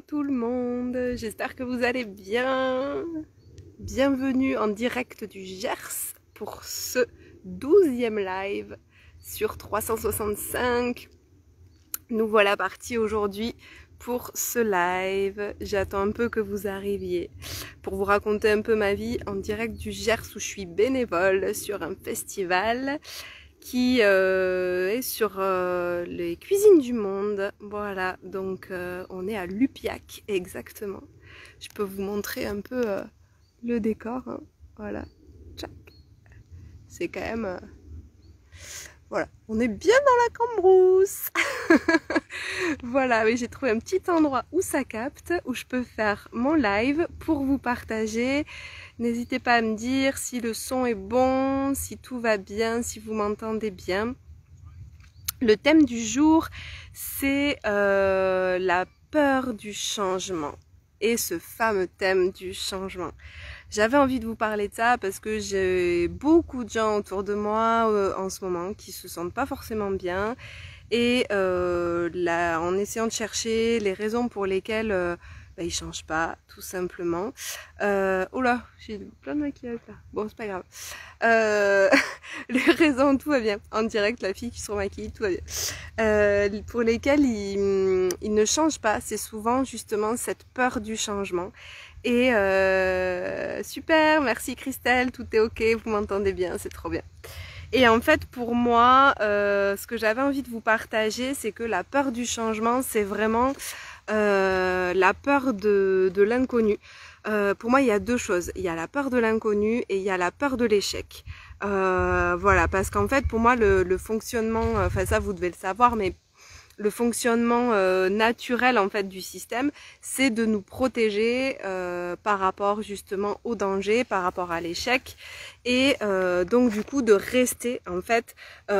tout le monde, j'espère que vous allez bien. Bienvenue en direct du Gers pour ce 12e live sur 365. Nous voilà partis aujourd'hui pour ce live. J'attends un peu que vous arriviez pour vous raconter un peu ma vie en direct du Gers où je suis bénévole sur un festival qui est sur les cuisines du monde. Voilà, donc on est à Lupiac exactement. Je peux vous montrer un peu le décor, hein. Voilà, tchac. C'est quand même... voilà, on est bien dans la Cambrousse. Voilà, oui, j'ai trouvé un petit endroit où ça capte, où je peux faire mon live pour vous partager. N'hésitez pas à me dire si le son est bon, si tout va bien, si vous m'entendez bien. Le thème du jour, c'est la peur du changement. Et ce fameux thème du changement. J'avais envie de vous parler de ça parce que j'ai beaucoup de gens autour de moi en ce moment qui se sentent pas forcément bien. Et là, en essayant de chercher les raisons pour lesquelles ils changent pas, tout simplement. Oh là, j'ai plein de maquillage là. Bon, c'est pas grave. Les raisons, tout va bien. En direct, la fille qui se remaquille, tout va bien. Pour lesquelles ils ne changent pas, c'est souvent justement cette peur du changement. Et super, merci Christelle, tout est ok, vous m'entendez bien, c'est trop bien. Et en fait, pour moi, ce que j'avais envie de vous partager, c'est que la peur du changement, c'est vraiment la peur de l'inconnu. Pour moi, il y a deux choses. Il y a la peur de l'inconnu et il y a la peur de l'échec. Voilà, parce qu'en fait, pour moi, le fonctionnement, enfin ça, vous devez le savoir, mais le fonctionnement naturel en fait du système, c'est de nous protéger par rapport justement au danger, par rapport à l'échec, et donc du coup de rester en fait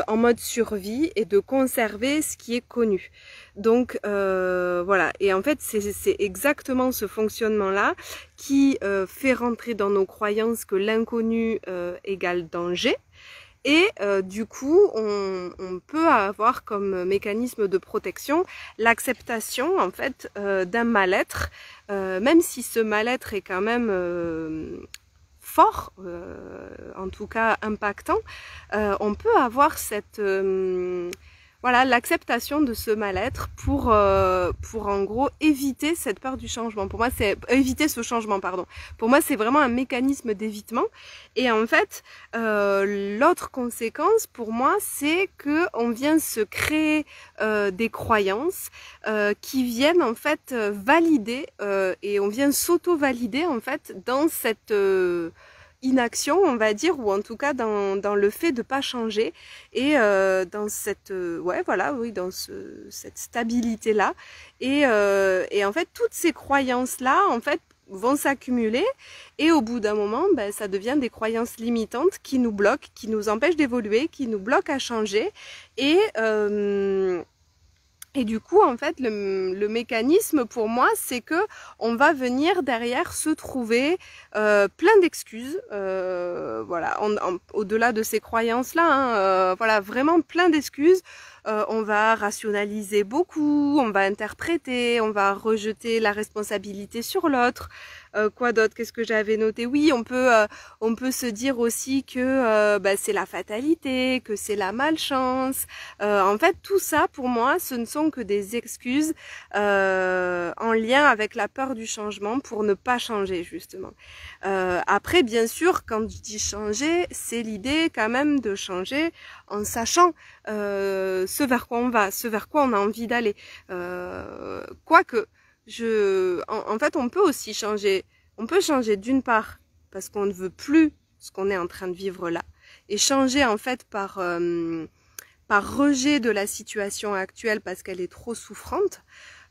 en mode survie et de conserver ce qui est connu. Donc voilà, et en fait c'est exactement ce fonctionnement là qui fait rentrer dans nos croyances que l'inconnu égale danger. Et du coup, on peut avoir comme mécanisme de protection l'acceptation en fait d'un mal-être, même si ce mal-être est quand même fort, en tout cas impactant, on peut avoir cette voilà, l'acceptation de ce mal-être pour en gros éviter cette peur du changement. Pour moi, c'est éviter ce changement, pardon. Pour moi, c'est vraiment un mécanisme d'évitement. Et en fait, l'autre conséquence pour moi, c'est que on vient se créer des croyances qui viennent en fait valider et on vient s'auto-valider en fait dans cette inaction, on va dire, ou en tout cas dans le fait de pas changer et dans cette ouais voilà oui dans cette stabilité là et en fait toutes ces croyances là en fait vont s'accumuler et au bout d'un moment ça devient des croyances limitantes qui nous bloquent, qui nous empêchent d'évoluer, qui nous bloquent à changer et du coup, en fait, le mécanisme pour moi, c'est que on va venir derrière se trouver plein d'excuses, voilà, au-delà de ces croyances-là, hein, voilà, vraiment plein d'excuses. On va rationaliser beaucoup, on va interpréter, on va rejeter la responsabilité sur l'autre. Quoi d'autre? Qu'est-ce que j'avais noté? Oui, on peut se dire aussi que c'est la fatalité, que c'est la malchance. En fait, tout ça, pour moi, ce ne sont que des excuses en lien avec la peur du changement pour ne pas changer, justement. Après, bien sûr, quand je dis changer, c'est l'idée quand même de changer en sachant ce vers quoi on va, ce vers quoi on a envie d'aller. Quoique, en fait, on peut aussi changer. On peut changer d'une part parce qu'on ne veut plus ce qu'on est en train de vivre là, et changer en fait par rejet de la situation actuelle parce qu'elle est trop souffrante.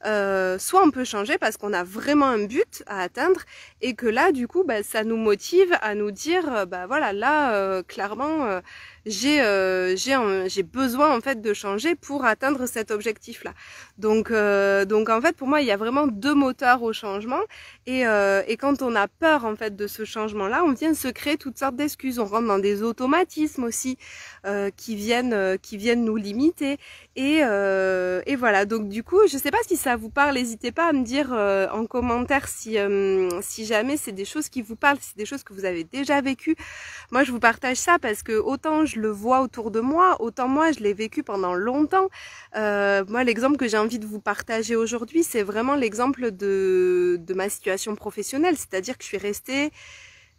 Soit on peut changer parce qu'on a vraiment un but à atteindre et que là du coup ça nous motive à nous dire voilà là clairement j'ai besoin en fait de changer pour atteindre cet objectif-là. Donc en fait pour moi il y a vraiment deux moteurs au changement et quand on a peur en fait de ce changement-là, on vient se créer toutes sortes d'excuses, on rentre dans des automatismes aussi qui viennent nous limiter et voilà. Donc du coup je sais pas si ça vous parle, n'hésitez pas à me dire en commentaire si jamais c'est des choses qui vous parlent, si c'est des choses que vous avez déjà vécues. Moi je vous partage ça parce que autant je le vois autour de moi, autant moi je l'ai vécu pendant longtemps. Moi l'exemple que j'ai envie de vous partager aujourd'hui, c'est vraiment l'exemple de ma situation professionnelle, c'est-à-dire que je suis restée,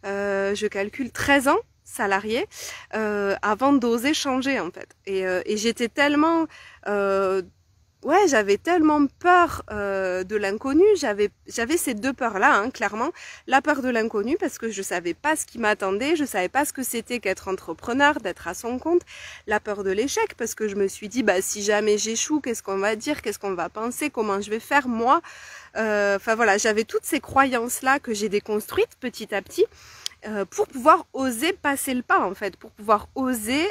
je calcule 13 ans salariée avant d'oser changer en fait. Et j'étais tellement ouais, j'avais tellement peur de l'inconnu, j'avais ces deux peurs-là, hein, clairement. La peur de l'inconnu parce que je savais pas ce qui m'attendait, je savais pas ce que c'était qu'être entrepreneur, d'être à son compte. La peur de l'échec parce que je me suis dit, bah si jamais j'échoue, qu'est-ce qu'on va dire, qu'est-ce qu'on va penser, comment je vais faire moi. Enfin voilà, j'avais toutes ces croyances-là que j'ai déconstruites petit à petit pour pouvoir oser passer le pas en fait, pour pouvoir oser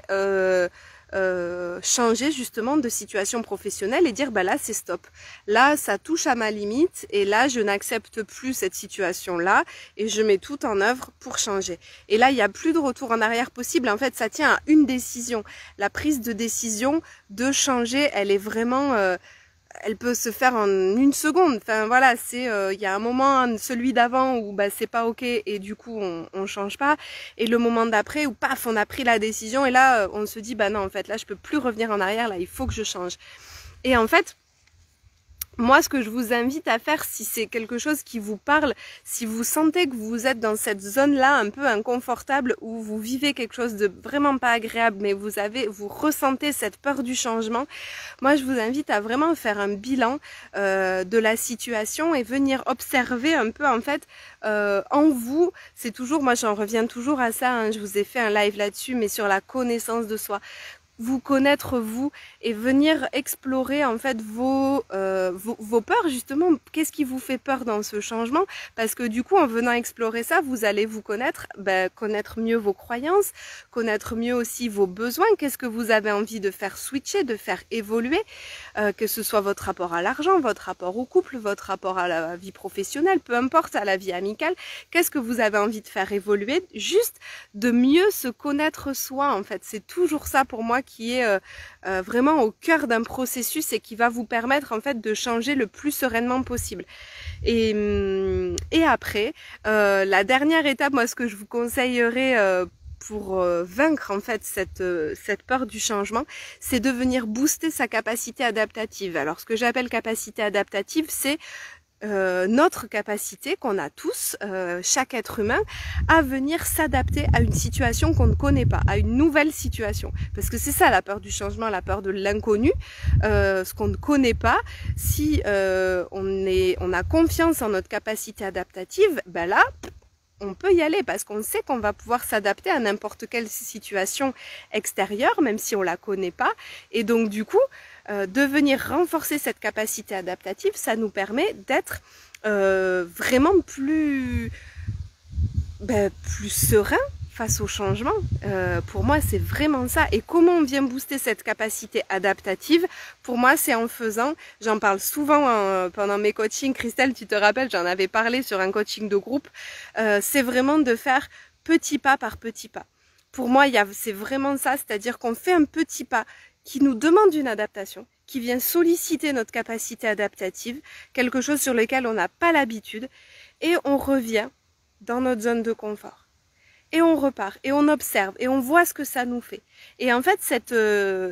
changer justement de situation professionnelle et dire bah là c'est stop, là ça touche à ma limite et là je n'accepte plus cette situation là et je mets tout en œuvre pour changer. Et là il n'y a plus de retour en arrière possible, en fait ça tient à une décision. La prise de décision de changer, elle est vraiment elle peut se faire en une seconde. Enfin voilà, c'est il y a un moment, celui d'avant où bah c'est pas ok et du coup on change pas, et le moment d'après où paf on a pris la décision et là on se dit bah non en fait là je peux plus revenir en arrière, là il faut que je change. Et en fait moi, ce que je vous invite à faire, si c'est quelque chose qui vous parle, si vous sentez que vous êtes dans cette zone-là un peu inconfortable, où vous vivez quelque chose de vraiment pas agréable, mais vous ressentez cette peur du changement, moi je vous invite à vraiment faire un bilan de la situation et venir observer un peu en fait en vous. C'est toujours, moi j'en reviens toujours à ça, hein, je vous ai fait un live là-dessus, mais sur la connaissance de soi. Vous connaître vous et venir explorer en fait vos peurs justement. Qu'est-ce qui vous fait peur dans ce changement? Parce que du coup en venant explorer ça, vous allez vous connaître, connaître mieux vos croyances, connaître mieux aussi vos besoins. Qu'est-ce que vous avez envie de faire switcher, de faire évoluer, que ce soit votre rapport à l'argent, votre rapport au couple, votre rapport à la vie professionnelle, peu importe, à la vie amicale. Qu'est-ce que vous avez envie de faire évoluer? Juste de mieux se connaître soi en fait. C'est toujours ça pour moi qui est vraiment au cœur d'un processus et qui va vous permettre en fait de changer le plus sereinement possible. Et après, la dernière étape, moi ce que je vous conseillerais pour vaincre en fait cette peur du changement, c'est de venir booster sa capacité adaptative. Alors ce que j'appelle capacité adaptative, c'est notre capacité qu'on a tous, chaque être humain, à venir s'adapter à une situation qu'on ne connaît pas, à une nouvelle situation. Parce que c'est ça la peur du changement, la peur de l'inconnu, ce qu'on ne connaît pas. Si on a confiance en notre capacité adaptative, ben là, on peut y aller parce qu'on sait qu'on va pouvoir s'adapter à n'importe quelle situation extérieure, même si on la connaît pas. Et donc du coup, de venir renforcer cette capacité adaptative, ça nous permet d'être vraiment plus serein face au changement. Pour moi, c'est vraiment ça. Et comment on vient booster cette capacité adaptative? Pour moi, c'est en faisant, j'en parle souvent pendant mes coachings. Christelle, tu te rappelles, j'en avais parlé sur un coaching de groupe. C'est vraiment de faire petit pas par petit pas. Pour moi, c'est vraiment ça, c'est-à-dire qu'on fait un petit pas qui nous demande une adaptation, qui vient solliciter notre capacité adaptative, quelque chose sur lequel on n'a pas l'habitude, et on revient dans notre zone de confort. Et on repart, et on observe, et on voit ce que ça nous fait. Et en fait,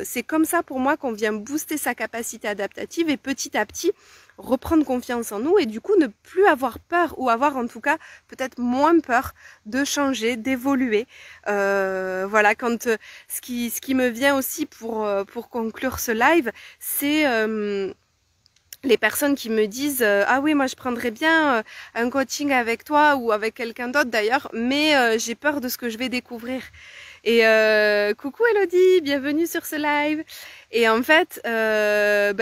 c'est comme ça pour moi qu'on vient booster sa capacité adaptative et petit à petit reprendre confiance en nous et du coup ne plus avoir peur, ou avoir en tout cas peut-être moins peur de changer, d'évoluer. Voilà, quand ce qui me vient aussi pour conclure ce live, c'est les personnes qui me disent ah oui moi je prendrais bien un coaching avec toi ou avec quelqu'un d'autre d'ailleurs, mais j'ai peur de ce que je vais découvrir. Et coucou Elodie, bienvenue sur ce live. Et en fait,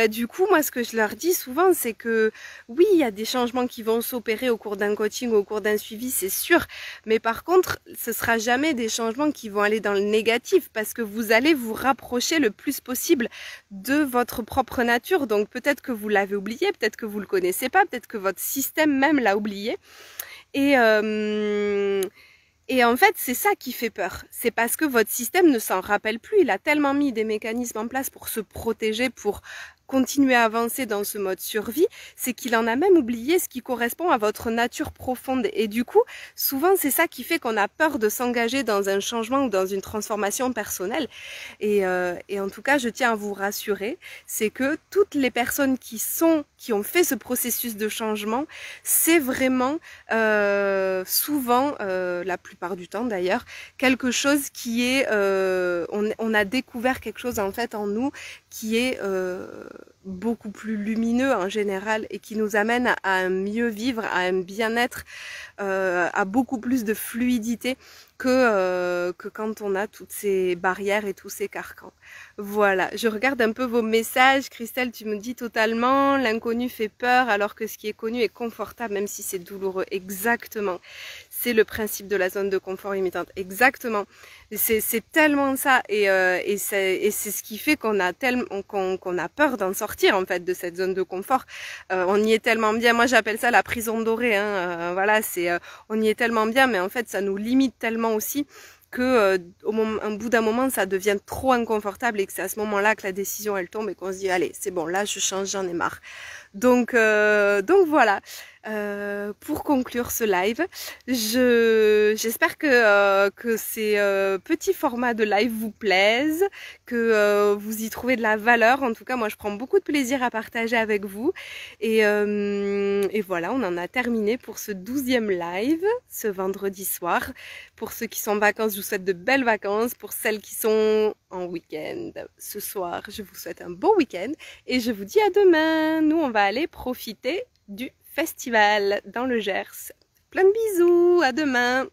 du coup, moi, ce que je leur dis souvent, c'est que oui, il y a des changements qui vont s'opérer au cours d'un coaching ou au cours d'un suivi, c'est sûr. Mais par contre, ce sera jamais des changements qui vont aller dans le négatif parce que vous allez vous rapprocher le plus possible de votre propre nature. Donc peut-être que vous l'avez oublié, peut-être que vous le connaissez pas, peut-être que votre système même l'a oublié. Et en fait, c'est ça qui fait peur. C'est parce que votre système ne s'en rappelle plus. Il a tellement mis des mécanismes en place pour se protéger, pour continuer à avancer dans ce mode survie, c'est qu'il en a même oublié ce qui correspond à votre nature profonde. Et du coup, souvent, c'est ça qui fait qu'on a peur de s'engager dans un changement ou dans une transformation personnelle. Et en tout cas, je tiens à vous rassurer, c'est que toutes les personnes qui ont fait ce processus de changement, c'est vraiment souvent, la plupart du temps d'ailleurs, quelque chose qui est, on a découvert quelque chose en fait en nous qui est beaucoup plus lumineux en général et qui nous amène à un mieux vivre, à un bien-être, à beaucoup plus de fluidité que quand on a toutes ces barrières et tous ces carcans. Voilà, je regarde un peu vos messages. Christelle, tu me dis totalement, l'inconnu fait peur alors que ce qui est connu est confortable même si c'est douloureux. Exactement. C'est le principe de la zone de confort limitante. Exactement. C'est tellement ça et c'est ce qui fait qu'on a qu'on a peur d'en sortir en fait de cette zone de confort. On y est tellement bien. Moi j'appelle ça la prison dorée. Voilà, c'est on y est tellement bien, mais en fait ça nous limite tellement aussi que au bout d'un moment ça devient trop inconfortable et que c'est à ce moment-là que la décision elle tombe et qu'on se dit allez c'est bon là je change, j'en ai marre. Donc voilà. Pour conclure ce live, j'espère que ces petits formats de live vous plaisent, que vous y trouvez de la valeur. En tout cas, moi, je prends beaucoup de plaisir à partager avec vous. Et voilà, on en a terminé pour ce 12e live, ce vendredi soir. Pour ceux qui sont en vacances, je vous souhaite de belles vacances. Pour celles qui sont en week-end ce soir, je vous souhaite un bon week-end. Et je vous dis à demain. Nous, on va aller profiter du festival dans le Gers. Plein de bisous, à demain!